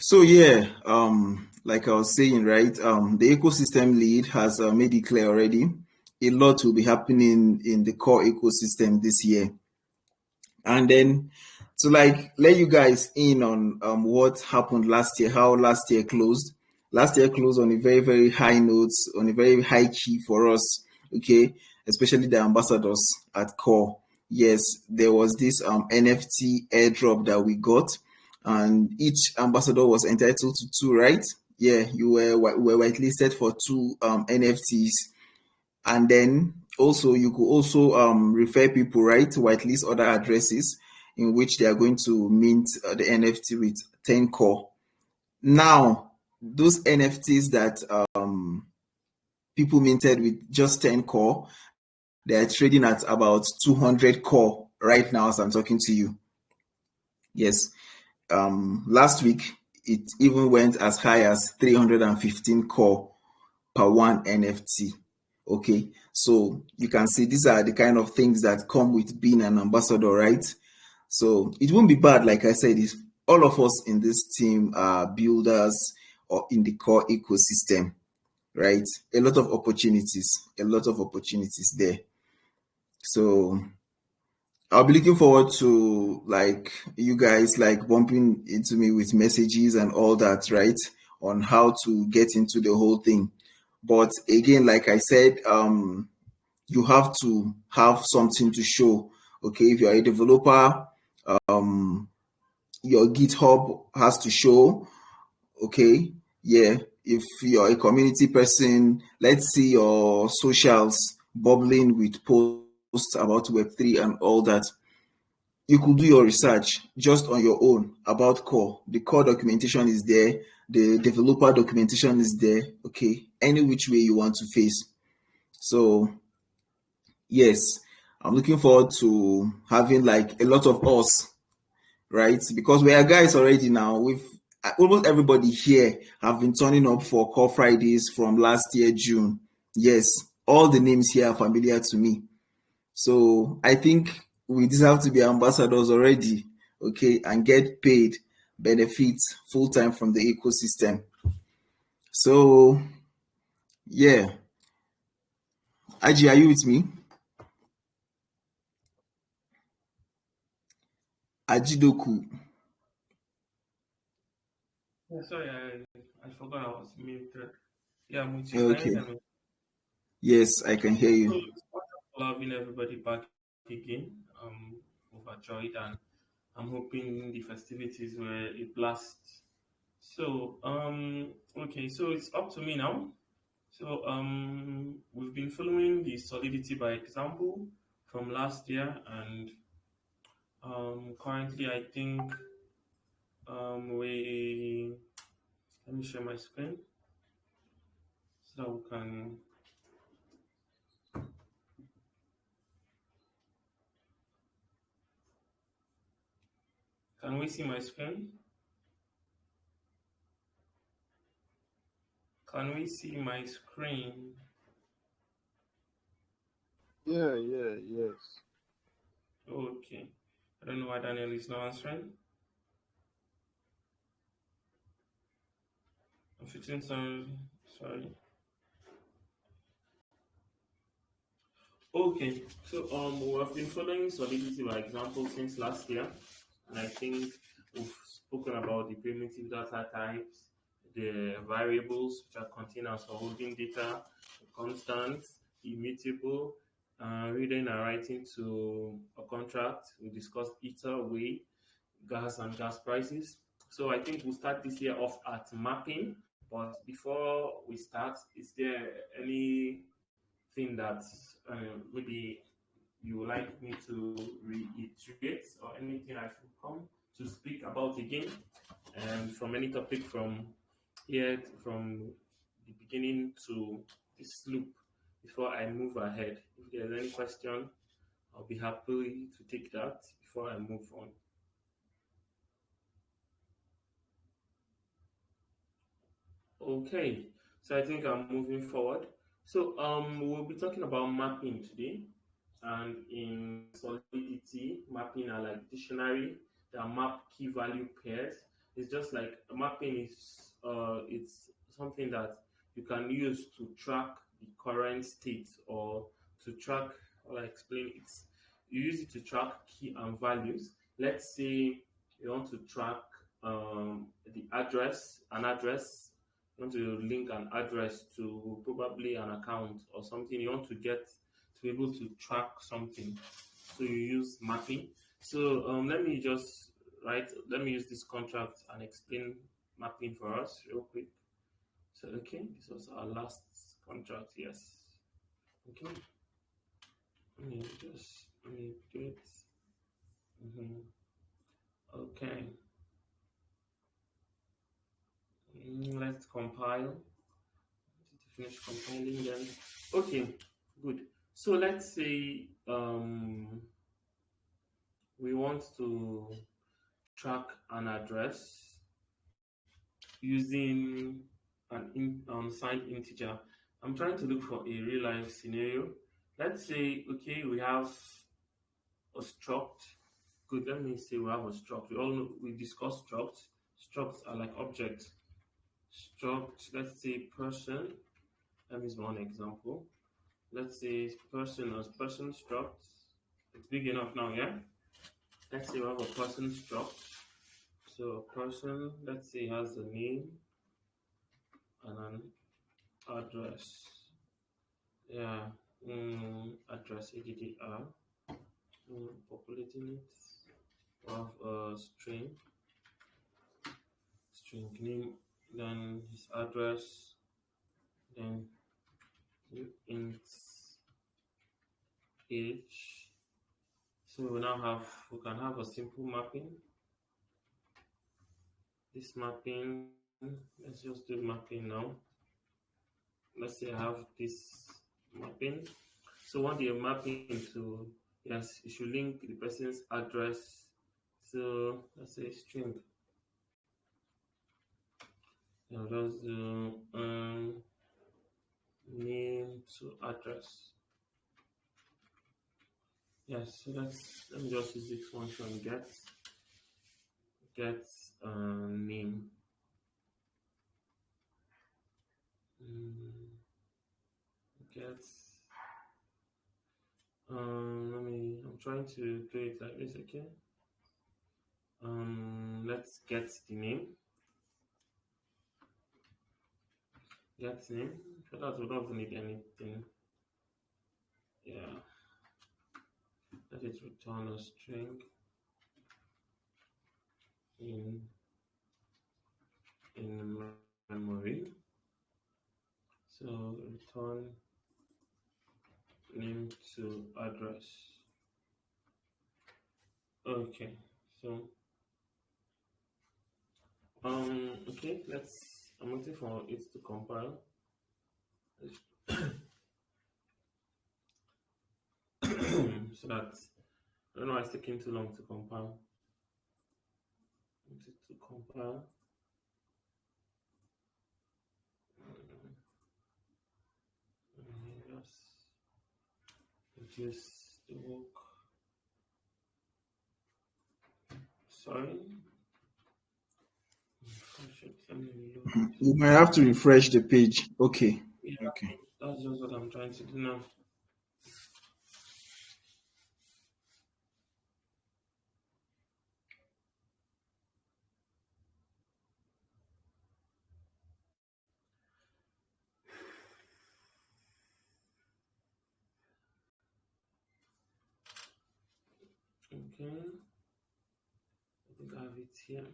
So yeah, like I was saying, right? The ecosystem lead has made it clear already. A lot will be happening in the core ecosystem this year, and then to like let you guys in on what happened last year, how last year closed. Last year closed on a very high notes, on a very high key for us. Okay, especially the ambassadors at core. Yes, there was this NFT airdrop that we got, and each ambassador was entitled to two, right? Yeah, you were whitelisted for two NFTs, and then also you could also refer people, right, to whitelist other addresses in which they are going to mint the NFT with 10 core. Now, those NFTs that people minted with just 10 core, they are trading at about 200 core right now as I'm talking to you. Yes. Last week, it even went as high as 315 core per one NFT. Okay, so you can see these are the kind of things that come with being an ambassador, right? So it won't be bad, like I said, if all of us in this team are builders or in the core ecosystem, right? A lot of opportunities there. So I'll be looking forward to like you guys like bumping into me with messages and all that, right? On how to get into the whole thing. But again, like I said, you have to have something to show. Okay, if you're a developer, um, your GitHub has to show. Okay, yeah. If you're a community person, let's see your socials bubbling with posts about Web3 and all that. You could do your research just on your own about core. The core documentation is there, the developer documentation is there. Okay, any which way you want to face. So yes, I'm looking forward to having like a lot of us, right? Because we are guys already now. We've almost everybody here have been turning up for Core Fridays from last year, June. Yes, all the names here are familiar to me. So I think we deserve to be ambassadors already, okay, and get paid benefits full time from the ecosystem. So yeah, Aji, are you with me? Ajidoku. Yeah, sorry, I forgot I was muted. Yeah, I'm with you. Can you Okay. hear me? Yes, I can hear So you. it's wonderful having everybody back again. Overjoyed, and I'm hoping the festivities were a blast. So okay, so it's up to me now. So we've been following the Solidity by example from last year, and currently I think we let me share my screen so that we can we see my screen? Can we see my screen? Yeah, yeah, yes. Okay. I don't know why Daniel is not answering. I'm fixing some. Sorry. Okay. So we have been following Solidity by example since last year, and I think we've spoken about the primitive data types, the variables which are containers for holding data, the constants, immutable, reading and writing to a contract. We discussed ether, weight, gas and gas prices. So I think we'll start this year off at mapping. But before we start, is there anything that maybe you would like me to reiterate or anything I should come to speak about again? And from any topic from here, from the beginning to this loop, before I move ahead. If there's any question, I'll be happy to take that before I move on. Okay, so I think I'm moving forward. So we'll be talking about mapping today, and in Solidity, mapping are like dictionary that map key value pairs It's just like mapping is it's something that you can use to track the current state or to track, how I explain it. You use it to track key and values. Let's say you want to track the address, an address. You want to link an address to probably an account or something. You want to get to be able to track something. So you use mapping. So let me just let me use this contract and explain mapping for us real quick. So okay, this was our last contract. Yes. Okay. Let me do it. Okay. Let's compile. To finish compiling then. Okay, good. So let's say we want to track an address using an unsigned integer. I'm trying to look for a real life scenario. Let's say, okay, we have a struct. Good, let me say we have a struct. We all know we discussed structs. Structs are like objects. Struct, let's say person. Let me use one example. Let's say person as person struct. It's big enough now, yeah? Let's say we have a person struct. So a person, let's say, has a name and an address. Yeah, address ADDR. Populating it. We have a string name, then his address, then int age. So we can have a simple mapping. This mapping, let's just do mapping now. Let's say I have this mapping. So what you're mapping to, yes, you should link the person's address. So let's say string. Now just do name to address. Yes, so let me just use this function get name. Get I'm trying to do it like this, okay? Let's get the name. Get name. So that we don't need anything. Yeah. Let it return a string in memory. So return name to address. Okay, so okay, I'm waiting for it to compile. So that I don't know why it's taking too long to compile. Want it to compile. Just reduce the work. Sorry. You might have to refresh the page. Okay. Yeah, Okay. that's just what I'm trying to do now. Okay. I think I have it here.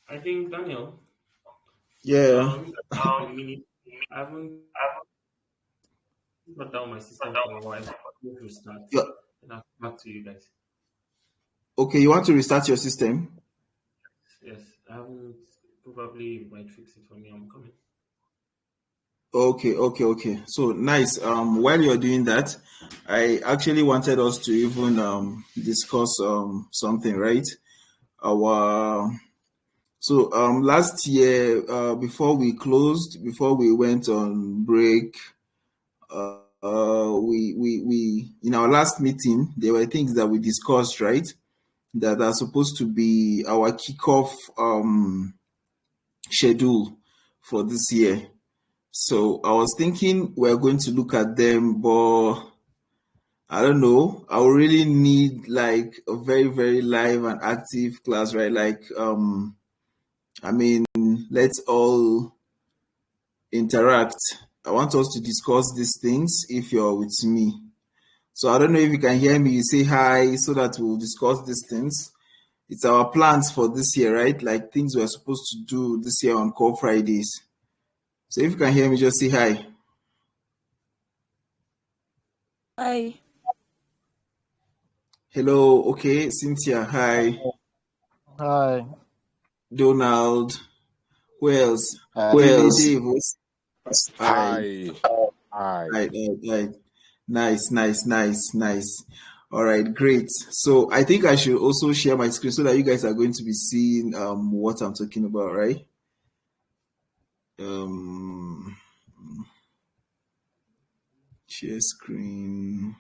I think Daniel. Yeah. A minute. I haven't shut down my system for a while. Let me start. Yeah. And I'll come back to you guys. Okay, you want to restart your system? Yes, I haven't. Probably might fix it for me. I'm coming. Okay. So nice. While you're doing that, I actually wanted us to even discuss something, right? Our So last year, before we went on break, we in our last meeting, there were things that we discussed, right? That are supposed to be our kickoff schedule for this year. So I was thinking we're going to look at them, but I don't know. I would really need like a very, very live and active class, right? Like, I mean, let's all interact. I want us to discuss these things if you're with me. So I don't know if you can hear me. You say hi so that we'll discuss these things. It's our plans for this year, right? Like things we're supposed to do this year on Core Fridays. So if you can hear me, just say hi. Hi. Hello, okay, Cynthia, hi. Hi. Donald, who else? Hi. Dele, Dave, hi, Hi. Hi. hi. Nice, nice, nice, nice. All right, great. So I think I should also share my screen so that you guys are going to be seeing what I'm talking about, right? Um, share screen.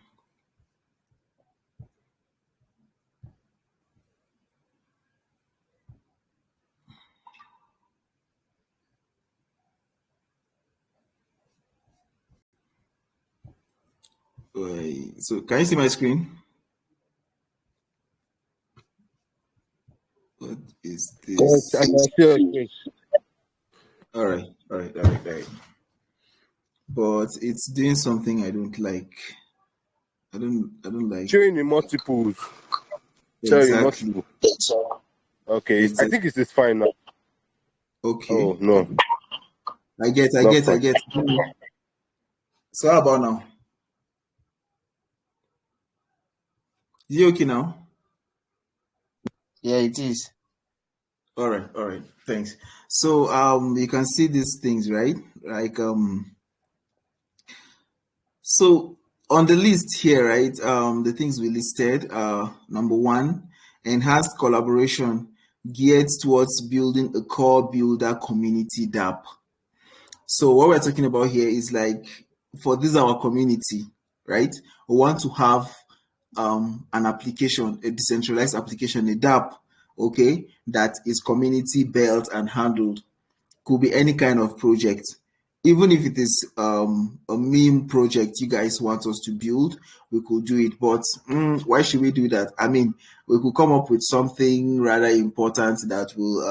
Right. So can you see my screen? What is Yes, I this? can see your screen. All right, all right, all right, all right. But it's doing something I don't like. I don't like. Showing in multiples. Showing in Exactly. multiple. Okay, I Exactly. think it is fine now. Okay. Oh no, not I fine. get. So how about now? Is it okay now? Yeah, it is. All right. Thanks. So you can see these things, right? Like so on the list here, right? The things we listed number one, enhanced collaboration geared towards building a core builder community DApp. So what we're talking about here is like for this our community, right? We want to have an application, a decentralized application, a DApp, okay, that is community built and handled. Could be any kind of project. Even if it is a meme project you guys want us to build, we could do it. But why should we do that? I mean, we could come up with something rather important that will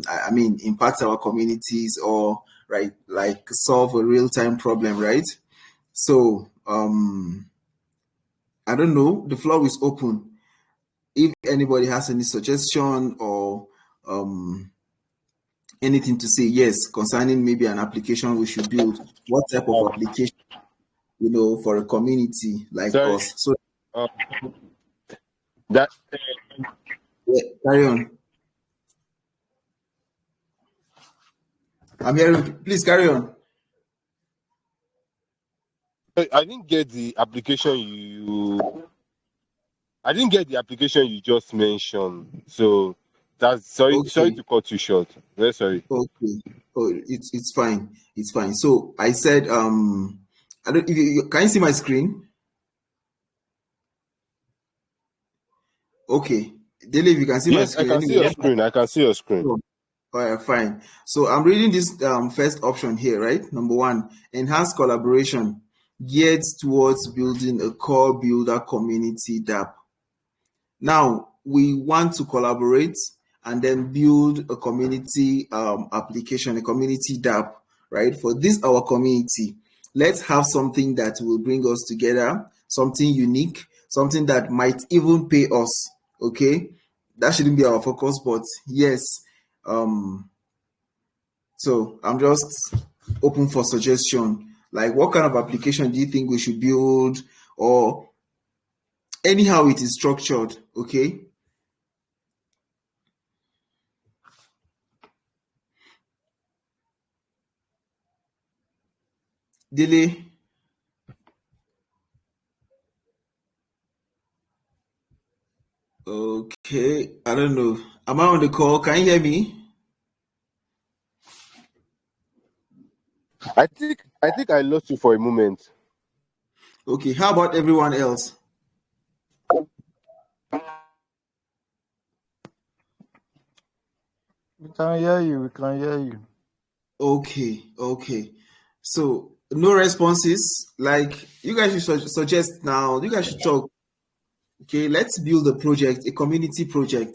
I mean, impact our communities or right, like solve a real time problem, right? So, I don't know. The floor is open. If anybody has any suggestion or anything to say, yes, concerning maybe an application we should build, what type of Um, application, for a community like sorry. us. So, Um, that yeah, carry on. I'm hearing. Please carry on. I didn't get the application you. I didn't get the application you just mentioned. So that's sorry Okay. to cut you short. Very sorry. Okay. Oh, it's fine. It's fine. So I said, I don't. If can you see my screen? Okay. Dele, if you can see my Yes, I screen can see your anyway. screen. I can see your screen. Oh, all right, fine. So I'm reading this first option here, right? Number one, enhanced collaboration geared towards building a core builder community DApp. Now, we want to collaborate and then build a community application, a community DApp, right? For this, our community, let's have something that will bring us together, something unique, something that might even pay us, okay? That shouldn't be our focus, but yes. So I'm just open for suggestion. Like, what kind of application do you think we should build, or anyhow it is structured, okay? Delay. Okay, I don't know. Am I on the call? Can you hear me? I think I lost you for a moment. Okay, how about everyone else? We can hear you. We can hear you. Okay. So no responses. Like you guys should suggest now. You guys should talk. Okay, let's build a project, a community project.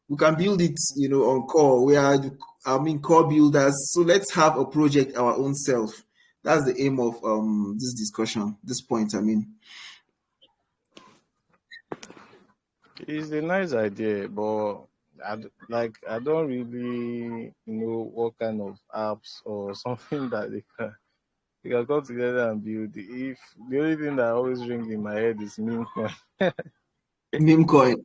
We can build it, on core. Core builders. So let's have a project our own self. That's the aim of this discussion, this point. It's a nice idea, but I don't really know what kind of apps or something that they can come together and build. If the only thing that always rings in my head is meme coin. Meme coin.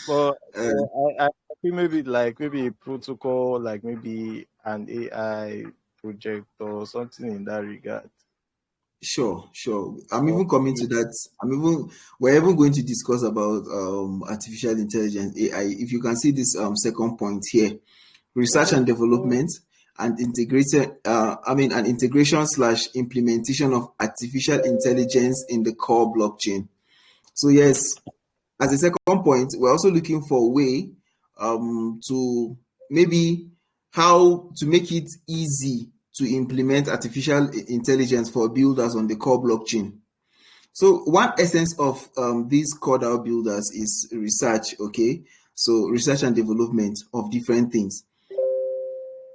But Uh, I think maybe a protocol, like maybe an AI project or something in that regard. sure. I'm Or even coming to maybe- that. We're even going to discuss about artificial intelligence, AI. If you can see this second point here, research and development and an integration slash implementation of artificial intelligence in the core blockchain. So yes, as a second point, we're also looking for a way to maybe how to make it easy to implement artificial intelligence for builders on the core blockchain. So one essence of these CoreDAO builders is research, okay? So research and development of different things.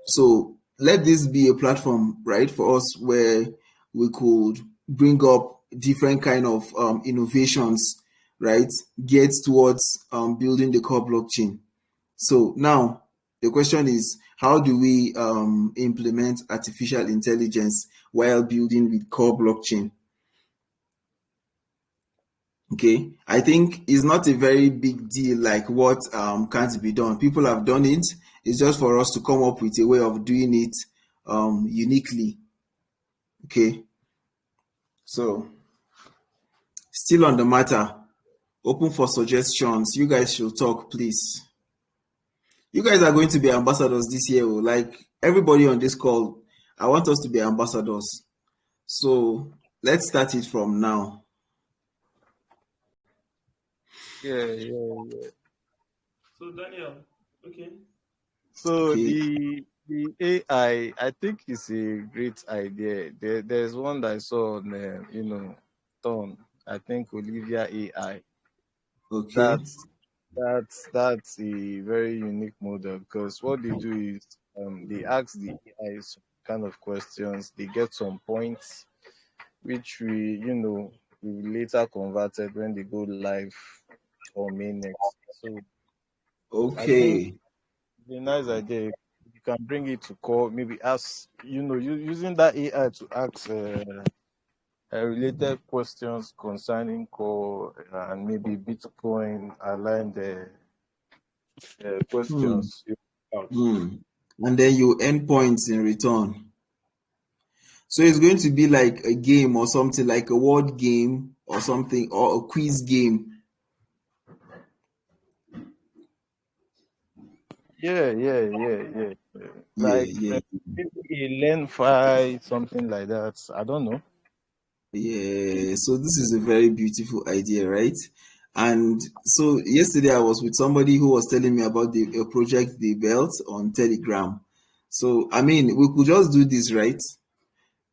So let this be a platform, right, for us where we could bring up different kind of innovations, right, get towards building the core blockchain. So now the question is, how do we implement artificial intelligence while building with core blockchain? Okay, I think it's not a very big deal like what can't be done. People have done it. It's just for us to come up with a way of doing it uniquely. Okay, so still on the matter, open for suggestions. You guys should talk, please. You guys are going to be ambassadors this year. Like everybody on this call, I want us to be ambassadors. So let's start it from now. yeah. So Daniel, okay. So Okay, the AI, I think it's a great idea. There's one that I saw on Ton. I think Olivia AI. okay, That's that's a very unique model because what they do is they ask the AI some kind of questions. They get some points which we later converted when they go live or mainnet. So I think okay. it's a nice idea. You can bring it to core, maybe ask, using that AI to ask related questions concerning core and maybe Bitcoin aligned Hmm. questions. Out. Hmm. And then you earn points in return. So it's going to be like a game or something, like a word game or something, or a quiz game. Yeah. Yeah, Like yeah, maybe a learn file, something like that. I don't know. yeah. So this is a very beautiful idea, right? And so yesterday I was with somebody who was telling me about a project they built on Telegram. So I mean, we could just do this, right?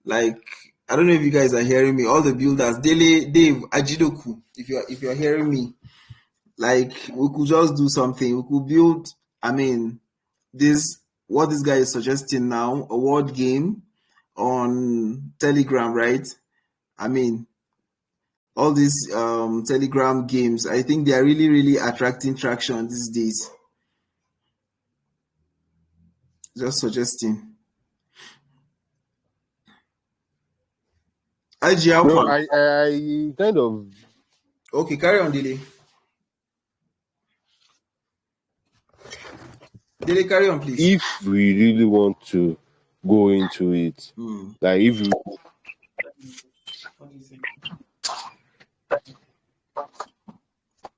Like I don't know if you guys are hearing me. All the builders, Dele, Dave, Ajidoku. If you're hearing me, like we could just do something. We could build. I mean, this what this guy is suggesting now, a word game on Telegram, right? I mean, all these Telegram games, I think they are really, really attracting traction these days. Just suggesting. IG No, Alpha. I kind of, Okay, carry on, Dele. Dele, carry on, please. if we really want to go into it, Hmm. like if you, What do you say?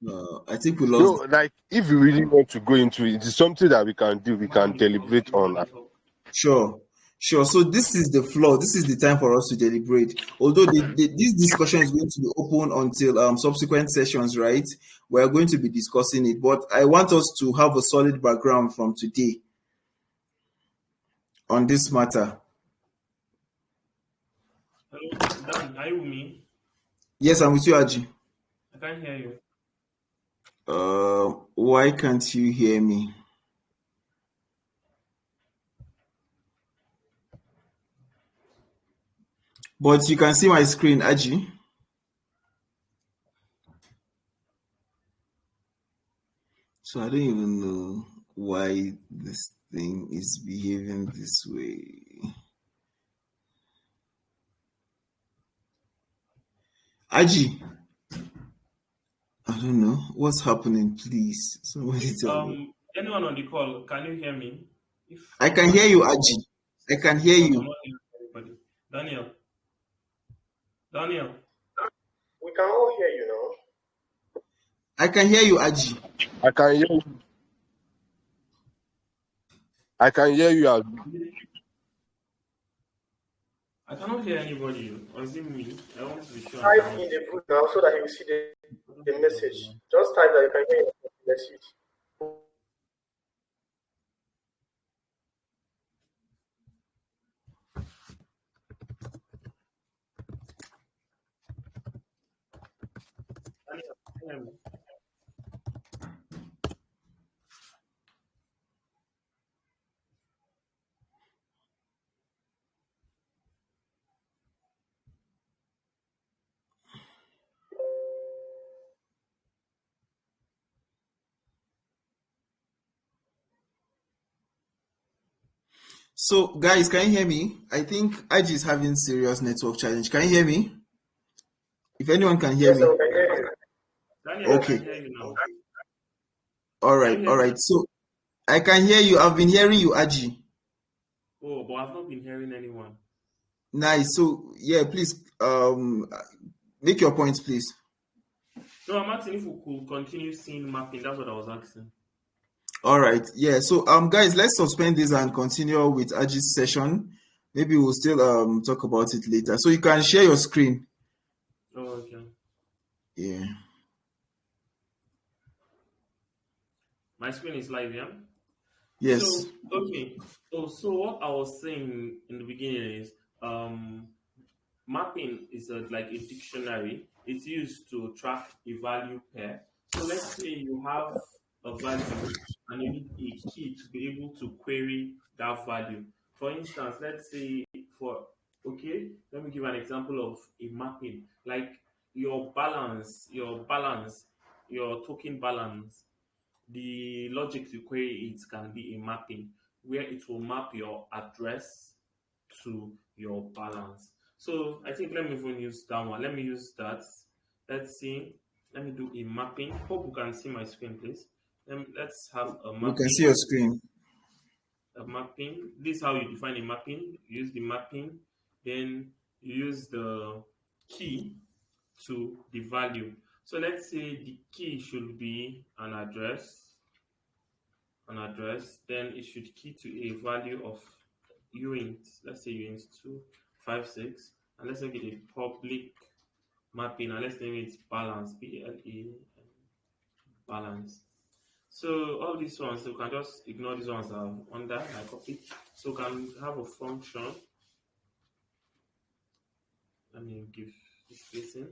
I think we lost. No, like if you really want to go into it, it's something that we can do. We can deliberate You on. want to talk? Sure, sure. So this is the floor. This is the time for us to deliberate. Although this discussion is going to be open until subsequent sessions, right? We are going to be discussing it, but I want us to have a solid background from today on this matter. Hello, Dan, are you with me? Yes, I'm with you, Aji. I can't hear you. Why can't you hear me? But you can see my screen, Aji. So I don't even know why this thing is behaving this way. Aji, I don't know what's happening. Please, somebody If tell me. anyone on the call, can you hear me? If I no can one hear is you, on the Aji. call, I can hear because I'm you. not hearing anybody. Daniel, We can all hear you now. I can hear you, Aji. I can hear you. I can hear you. I cannot hear anybody. Or is it me? I want to be sure I Type can in hear. the group now so that he will see the message. Just type that you can hear the message. Daniel, can you hear me? So, guys, can you hear me? I think Aji is having serious network challenge. Can you hear me? If anyone can hear Yes, sir, me, we can hear you. Daniel, I okay. can hear you now. All Can right, you all hear right. me? So I can hear you. I've been hearing you, Aji. Oh, but I've not been hearing anyone. Nice. So yeah, please make your points, please. No, I'm asking if we could continue seeing mapping. That's what I was asking. All right. Yeah. So guys, let's suspend this and continue with Aji's session. Maybe we'll still talk about it later. So you can share your screen. Oh, okay. Yeah. My screen is live, yeah? Yes. So, okay. Oh, so what I was saying in the beginning is mapping is like a dictionary. It's used to track a value pair. So let's say you have a value and you need a key to be able to query that value. For instance, let's say let me give an example of a mapping. Like your token balance, the logic to query it can be a mapping where it will map your address to your balance. So I think let me even use that one. Let me use that. Let's see. Let me do a mapping. Hope you can see my screen, please. Let's have a We can see your mapping. screen. A mapping. This is how you define a mapping. You use the mapping, then you use the key to the value. So let's say the key should be an address, then it should key to a value of uint, let's say uint 256, and let's make it a public mapping, and let's name it balance, BLE balance. So all these ones, so we can just ignore these ones that are under, I copy. So we can have a function. Let me give this spacing.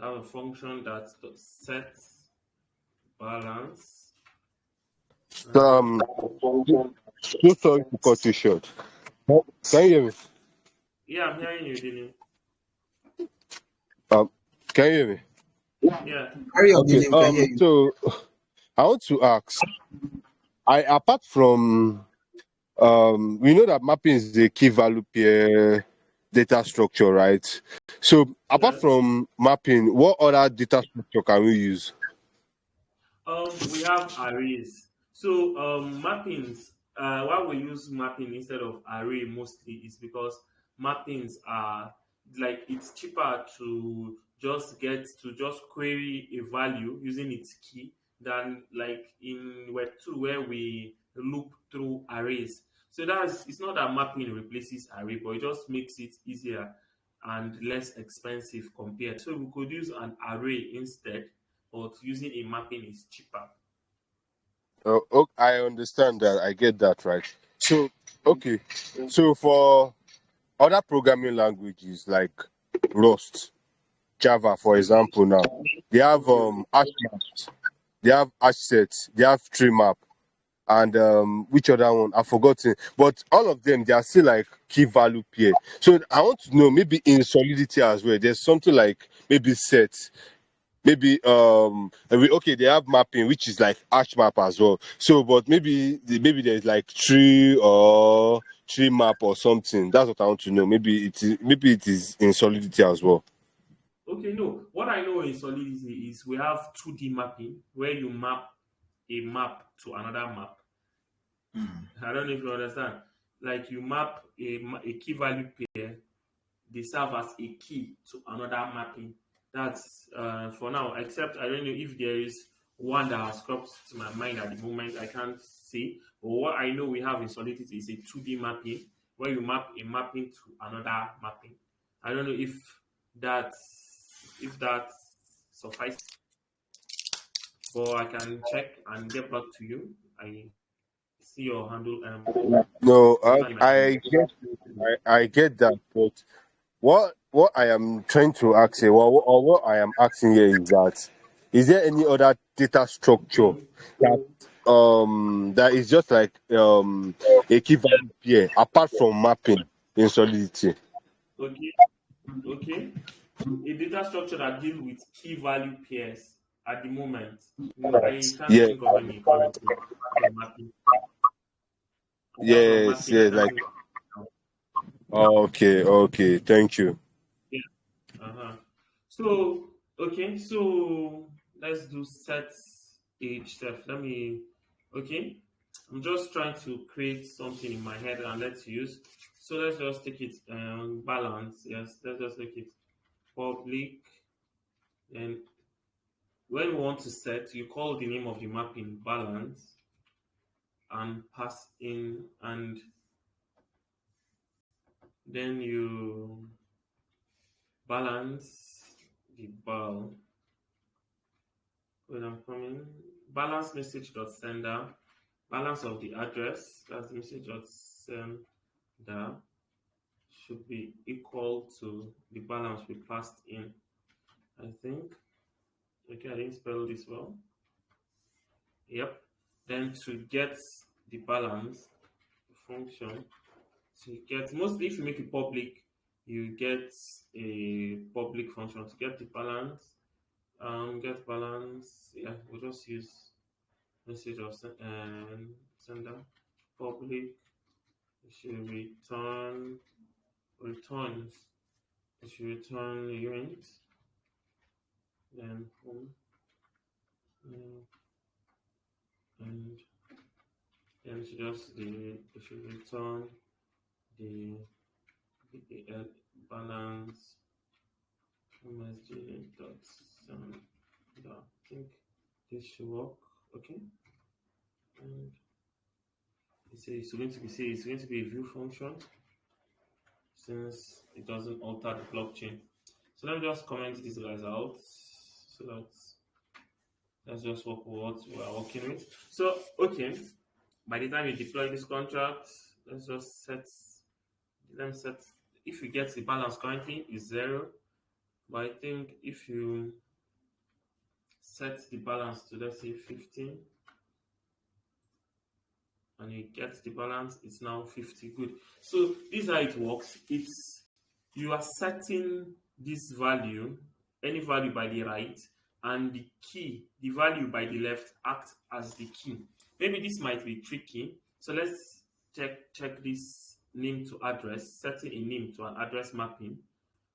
Have a function that sets balance. Um, so sorry to cut you short. Can you hear me? Yeah, I'm hearing you, Dini. Um, can you hear me? Yeah. Hurry up, Okay. Dini, we can hear you. So I want to ask. Apart from we know that mapping is the key value pair data structure, right? So apart Yes. from mapping, what other data structure can we use? We have arrays. So mappings. Why we use mapping instead of array mostly is because mappings are like it's cheaper to just query a value using its key than like in Web 2 where we loop through arrays. So it's not that mapping replaces array, but it just makes it easier and less expensive compared. So we could use an array instead, but using a mapping is cheaper. I understand that. I get that, right? So, okay. So for other programming languages like Rust, Java, for example, now they have hash maps, they have hash sets, they have tree map, and which other one I've forgotten. But all of them they are still like key value pair. So I want to know maybe in Solidity as well. There's something like maybe set, maybe okay, they have mapping which is like hash map as well. So but maybe there's like tree or tree map or something. That's what I want to know. Maybe it is in Solidity as well. Okay, no. What I know in Solidity is we have 2D mapping where you map a map to another map. I don't know if you understand. Like you map a key value pair, they serve as a key to another mapping. That's for now, except I don't know if there is one that has cropped to my mind at the moment. I can't say. But what I know we have in Solidity is a 2D mapping where you map a mapping to another mapping. I don't know that suffices, but I can check and get back to you. I see your handle. No, Time I can. I get that, but what I am trying to ask here, or what I am asking here is that is there any other data structure Okay. that that is just like a key value pair apart from mapping in Solidity? Okay. Okay. A data structure that deals with key value pairs at the moment. No, I can't Yeah, think of any currently. From mapping. Apart from yes, mapping, I yes, can't like think of now. okay, thank you. Yeah. Uh-huh. So okay, so let's do set age stuff. Okay. I'm just trying to create something in my head and let's use. So let's just take it balance. Yes, let's just make it public. And when we want to set, you call the name of the mapping balance and pass in, and then you balance the ball. When I'm coming, balance message dot sender, balance of the address, that's message dot sender, should be equal to the balance we passed in. I think. Okay, I didn't spell this well. Yep. Then to get the balance function, to get mostly if you make it public, you get a public function to get the balance. Get balance. Yeah, we'll just use message of sender public. It should returns. It should return unit. Then home. And then it should return the balance msg dot send. I think this should work. Okay. And it's going to be a view function since it doesn't alter the blockchain. So let me just comment these guys out so that's just what we are working with. So okay, by the time you deploy this contract, let's just set if you get the balance currently is 0. But I think if you set the balance to let's say 15 and you get the balance, it's now 50. Good. So this is how it works. It's you are setting this value, any value by the right, and the key, the value by the left, act as the key. Maybe this might be tricky. So let's check this name to address, setting a name to an address mapping.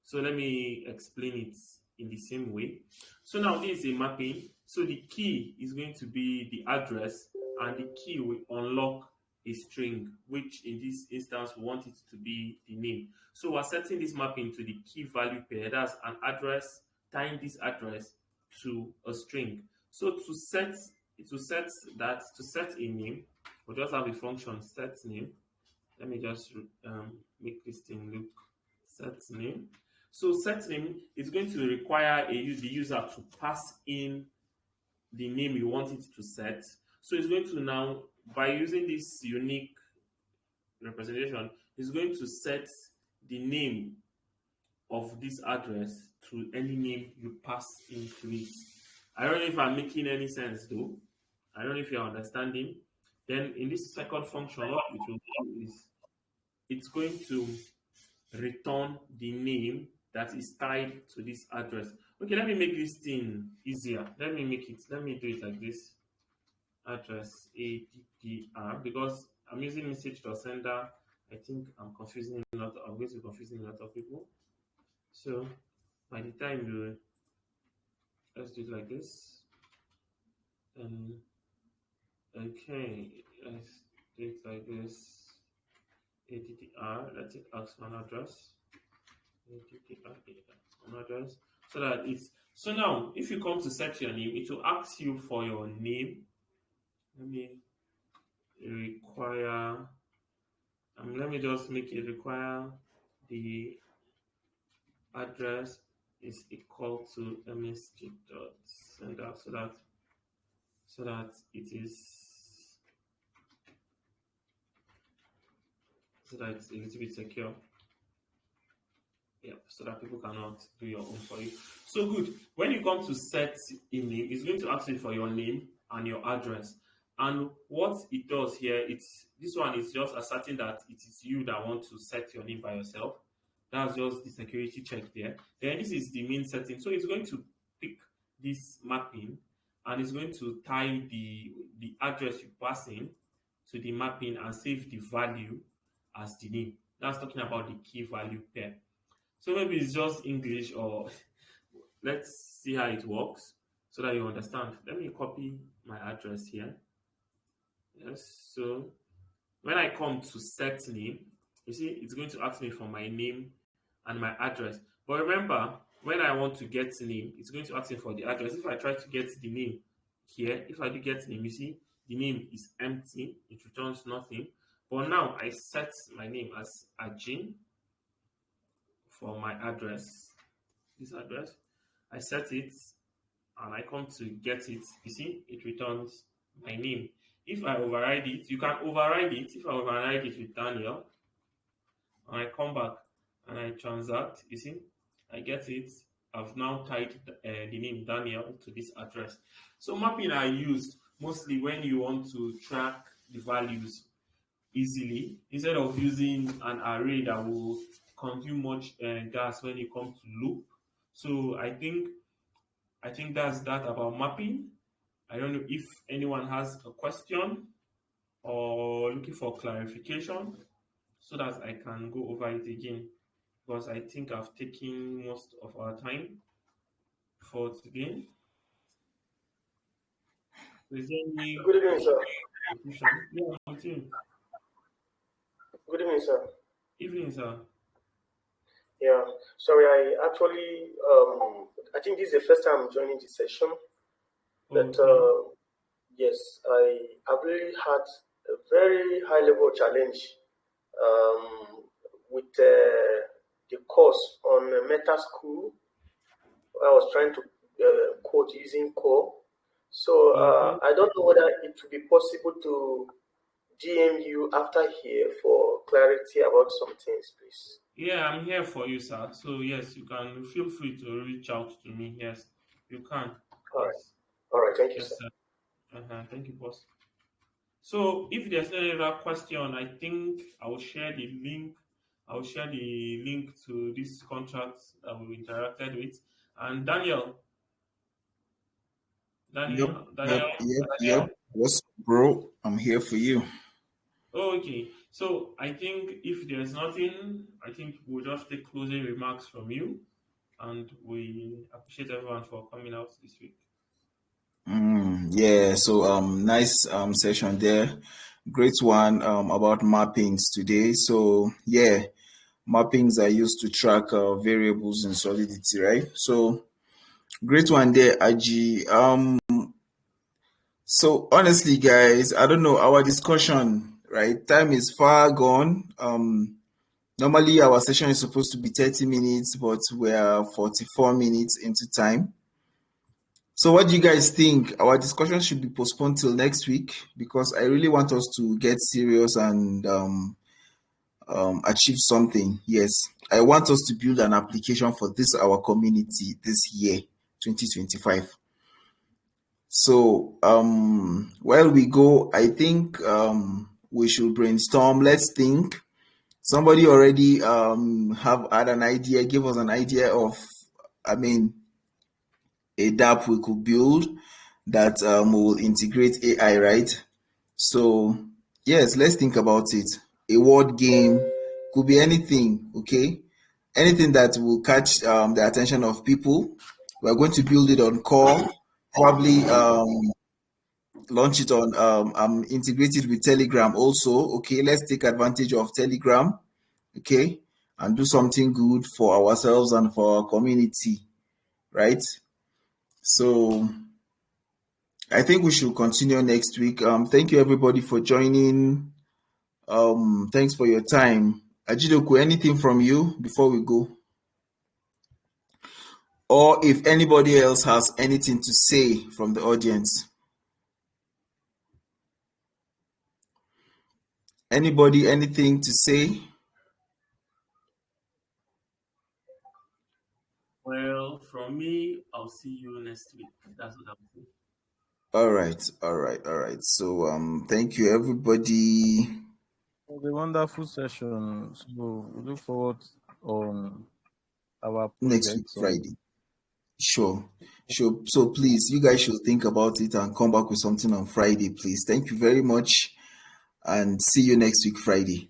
So let me explain it in the same way. So now this is a mapping. So the key is going to be the address, and the key will unlock a string, which in this instance we want it to be the name. So we're setting this mapping to the key value pair. That's an address tying this address to a string. So to set a name, we'll just have a function set name. Let me just make this thing look set name. So set name is going to require the user to pass in the name you want it to set. So it's going to now, by using this unique representation, it's going to set the name of this address to any name you pass into it. I don't know if I'm making any sense though. I don't know if you're understanding. Then in this second function, what it will do is it's going to return the name that is tied to this address. Okay, let me make this thing easier. Let me do it like this. Address ADDR, because I'm using message.sender. I think I'm going to be confusing a lot of people. So by the time let's do it like this. Okay, let's do it like this. ADDR, let it ask for an address. An address. So now if you come to set your name, it will ask you for your name. Let me just make it require the address is equal to msg.sender so that it is it's a little bit secure. Yeah, so that people cannot do your own for you. So good. When you come to set a name, it's going to ask you for your name and your address. And what it does here, this one is just asserting that it is you that want to set your name by yourself. That's just the security check there. Then this is the main setting. So it's going to pick this mapping and it's going to tie the address you pass in to the mapping and save the value as the name. That's talking about the key value pair. So maybe it's just English, or let's see how it works so that you understand. Let me copy my address here. Yes, so when I come to set name, you see it's going to ask me for my name and my address. But remember, when I want to get name, it's going to ask me for the address. If I try to get the name here, if I do get name, you see the name is empty, it returns nothing. But now I set my name as Ajin for my address, this address. I set it and I come to get it. You see, it returns my name. If I override it, you can override it. If I override it with Daniel, and I come back and I transact, you see, I get it. I've now tied the name Daniel to this address. So mapping are used mostly when you want to track the values easily, instead of using an array that will consume much gas when it comes to loop. So I think that's that about mapping. I don't know if anyone has a question or looking for clarification so that I can go over it again, because I think I've taken most of our time for today. Is there any Good evening, sir. confusion? Yeah, with you. Good evening, sir. Evening, sir. Yeah, sorry, I think this is the first time I'm joining this session. But Okay. yes, I've really had a very high level challenge with the course on Meta School. I was trying to code using Core. So I don't know whether it would be possible to DM you after here for clarity about some things, please. Yeah, I'm here for you, sir. So yes, you can feel free to reach out to me. Yes, you can. All right. Yes. All right. Thank you, Yes, sir. sir. Thank you, boss. So if there's any other question, I think I will share the link. I will share the link to this contract that we interacted with. And Daniel. Yep. What's up, bro? I'm here for you. Oh, okay. So I think if there's nothing, I think we'll just take closing remarks from you. And we appreciate everyone for coming out this week. Yeah, so nice session there. Great one about mappings today. So yeah, mappings are used to track variables in Solidity, right? So Great one there, Aji. So honestly, guys, I don't know our discussion, right? Time is far gone. Normally our session is supposed to be 30 minutes, but we're 44 minutes into time. So what do you guys think? Our discussion should be postponed till next week because I really want us to get serious and achieve something. Yes, I want us to build an application for this our community this year, 2025. So while we go, I think we should brainstorm. Let's think. Somebody already have had an idea, give us an idea of, I mean, a DApp we could build that will integrate AI, right? So yes, let's think about it. A word game could be anything, okay? Anything that will catch the attention of people. We're going to build it on Core, probably launch it on integrate it with Telegram also. Okay, let's take advantage of Telegram, okay, and do something good for ourselves and for our community, right? So I think we should continue next week. Thank you everybody for joining. Thanks for your time. Ajidoku, anything from you before we go? Or if anybody else has anything to say from the audience. Anybody, anything to say? Well, from me, I'll see you next week. That's what I'm saying. All right. So thank you everybody. It was a wonderful session. So we look forward on our Next week, projects on Friday. Sure. So please, you guys should think about it and come back with something on Friday, please. Thank you very much and see you next week, Friday.